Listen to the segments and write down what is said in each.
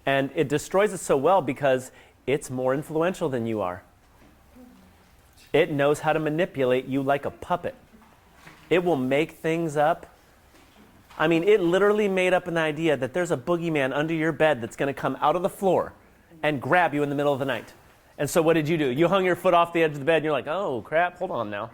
And it destroys it so well because it's more influential than you are. It knows how to manipulate you like a puppet. It will make things up. I mean, it literally made up an idea that there's a boogeyman under your bed that's going to come out of the floor and grab you in the middle of the night. And so what did you do? You hung your foot off the edge of the bed and you're like, oh crap, hold on now.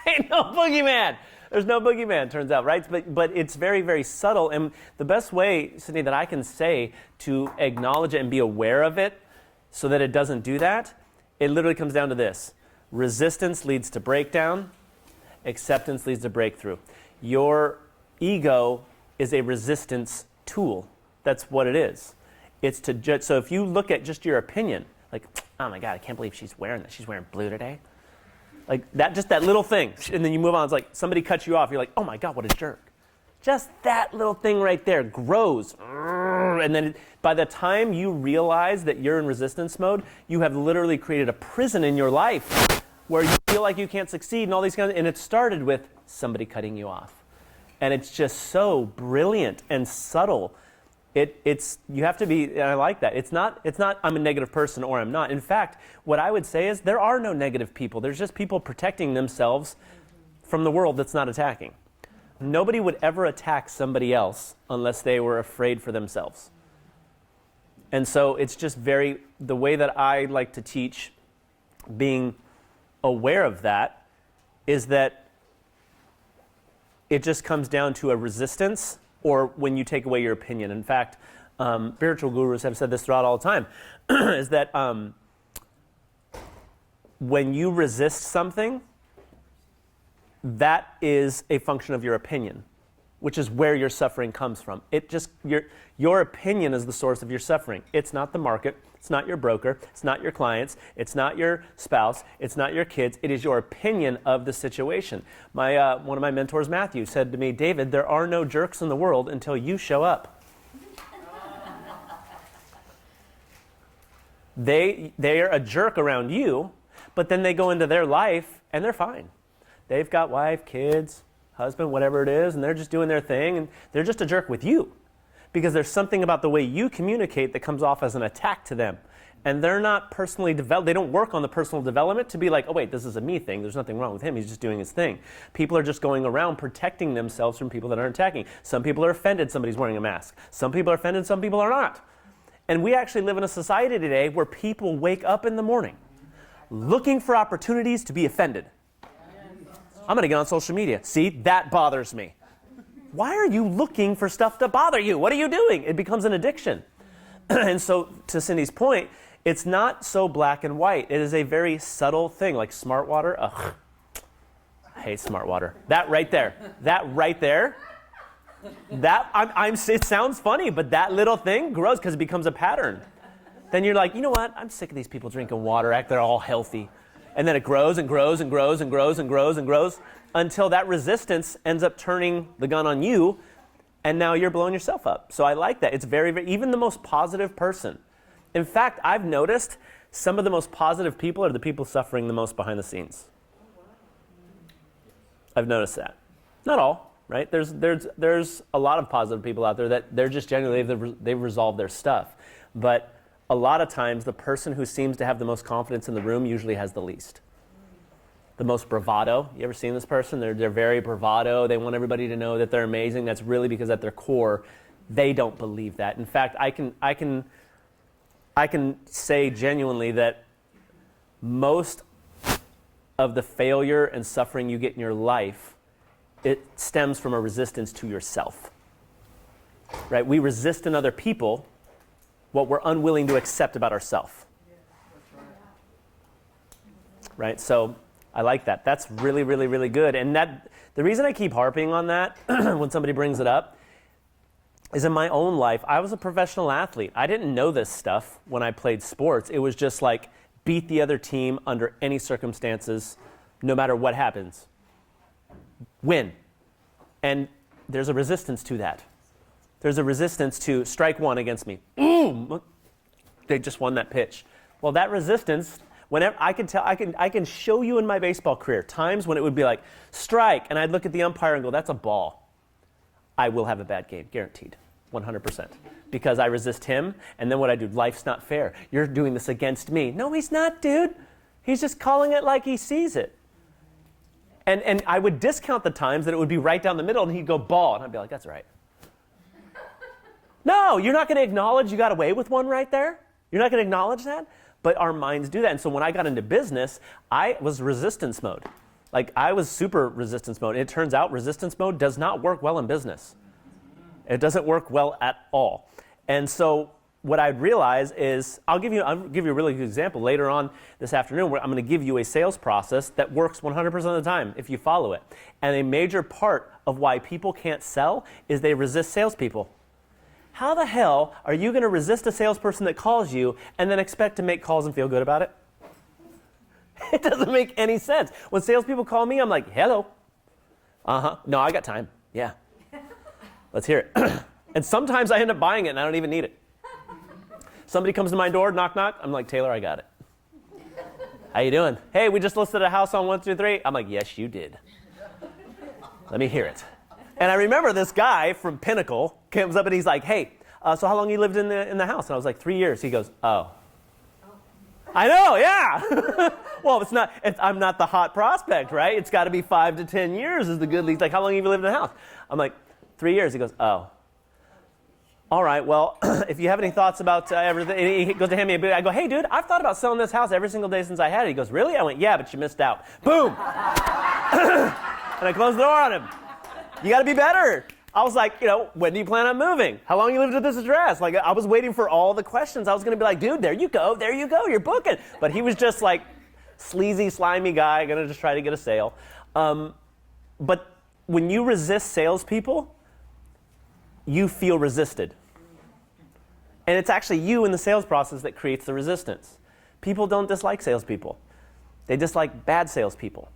Ain't no boogeyman. There's no boogeyman, turns out, right? But it's very, very subtle. And the best way, Sydney, that I can say to acknowledge it and be aware of it so that it doesn't do that, it literally comes down to this. Resistance leads to breakdown. Acceptance leads to breakthrough. Your ego is a resistance tool. That's what it is. It's to judge. So if you look at just your opinion, like, oh my God, I can't believe she's wearing that. She's wearing blue today. Like that, just that little thing. And then you move on. It's like somebody cuts you off. You're like, oh my God, what a jerk. Just that little thing right there grows. And then by the time you realize that you're in resistance mode, you have literally created a prison in your life where you feel like you can't succeed and all these kinds of, and it started with somebody cutting you off. And it's just so brilliant and subtle. It's you have to be, and I like that. It's not I'm a negative person or I'm not. In fact, what I would say is there are no negative people. There's just people protecting themselves from the world that's not attacking. Nobody would ever attack somebody else unless they were afraid for themselves. And so it's just the way that I like to teach being aware of that is that it just comes down to a resistance or when you take away your opinion. In fact, spiritual gurus have said this throughout all the time, is that when you resist something, that is a function of your opinion, which is where your suffering comes from. Your opinion is the source of your suffering. It's not the market. It's not your broker. It's not your clients. It's not your spouse. It's not your kids. It is your opinion of the situation. One of my mentors, Matthew, said to me, David, there are no jerks in the world until you show up. They are a jerk around you, but then they go into their life and they're fine. They've got wife, kids, husband, whatever it is, and they're just doing their thing, and they're just a jerk with you. Because there's something about the way you communicate that comes off as an attack to them. And they're not personally developed. They don't work on the personal development to be like, oh wait, this is a me thing. There's nothing wrong with him. He's just doing his thing. People are just going around protecting themselves from people that aren't attacking. Some people are offended somebody's wearing a mask. Some people are offended, some people are not. And we actually live in a society today where people wake up in the morning looking for opportunities to be offended. I'm going to get on social media. See, that bothers me. Why are you looking for stuff to bother you? What are you doing? It becomes an addiction. And so, to Cindy's point, it's not so black and white. It is a very subtle thing, like smart water. Ugh, I hate smart water. That right there, it sounds funny, but that little thing grows because it becomes a pattern. Then you're like, you know what? I'm sick of these people drinking water, they're all healthy. And then it grows and grows and grows and grows and grows and grows until that resistance ends up turning the gun on you, and now you're blowing yourself up. So I like that. It's very, very, even the most positive person. In fact, I've noticed some of the most positive people are the people suffering the most behind the scenes. I've noticed that. Not all, right? There's a lot of positive people out there that they're just generally, they've resolved their stuff. But a lot of times, the person who seems to have the most confidence in the room usually has the least. The most bravado. You ever seen this person? They're very bravado. They want everybody to know that they're amazing. That's really because at their core, they don't believe that. In fact, I can say genuinely that most of the failure and suffering you get in your life, it stems from a resistance to yourself. Right? We resist in other people what we're unwilling to accept about ourselves. Right? So I like that. That's really, really, really good. And the reason I keep harping on that when somebody brings it up is in my own life, I was a professional athlete. I didn't know this stuff when I played sports. It was just like beat the other team under any circumstances, no matter what happens. Win. And there's a resistance to that. There's a resistance to strike one against me. Ooh, they just won that pitch. Well, that resistance, whenever I can show you in my baseball career times when it would be like strike, and I'd look at the umpire and go, "That's a ball." I will have a bad game, guaranteed. 100%. Because I resist him, and then what I do, life's not fair. You're doing this against me. No, he's not, dude. He's just calling it like he sees it. And I would discount the times that it would be right down the middle, and he'd go ball, and I'd be like, that's right. No, you're not going to acknowledge you got away with one right there? You're not going to acknowledge that? But our minds do that. And so when I got into business, I was resistance mode. Like, I was super resistance mode. It turns out resistance mode does not work well in business. It doesn't work well at all. And so what I'd realize is, I'll give you a really good example later on this afternoon, where I'm going to give you a sales process that works 100% of the time if you follow it. And a major part of why people can't sell is they resist salespeople. How the hell are you going to resist a salesperson that calls you and then expect to make calls and feel good about it? It doesn't make any sense. When salespeople call me, I'm like, hello. Uh-huh. No, I got time. Yeah. Let's hear it. And sometimes I end up buying it and I don't even need it. Somebody comes to my door, knock, knock. I'm like, Taylor, I got it. How you doing? Hey, we just listed a house on 123. I'm like, yes, you did. Let me hear it. And I remember this guy from Pinnacle comes up and he's like, hey, so how long you lived in the house? And I was like, 3 years. He goes, oh. I know, yeah. Well, I'm not the hot prospect, right? It's got to be 5 to 10 years is the good lead. Like, how long have you lived in the house? I'm like, 3 years. He goes, oh. All right, well, if you have any thoughts about everything, he goes to hand me a bit. I go, hey, dude, I've thought about selling this house every single day since I had it. He goes, really? I went, yeah, but you missed out. Boom. And I closed the door on him. You got to be better. I was like, when do you plan on moving? How long you lived at this address? Like, I was waiting for all the questions. I was going to be like, dude, there you go, you're booking. But he was just like sleazy, slimy guy, going to just try to get a sale. But when you resist salespeople, you feel resisted. And it's actually you in the sales process that creates the resistance. People don't dislike salespeople. They dislike bad salespeople.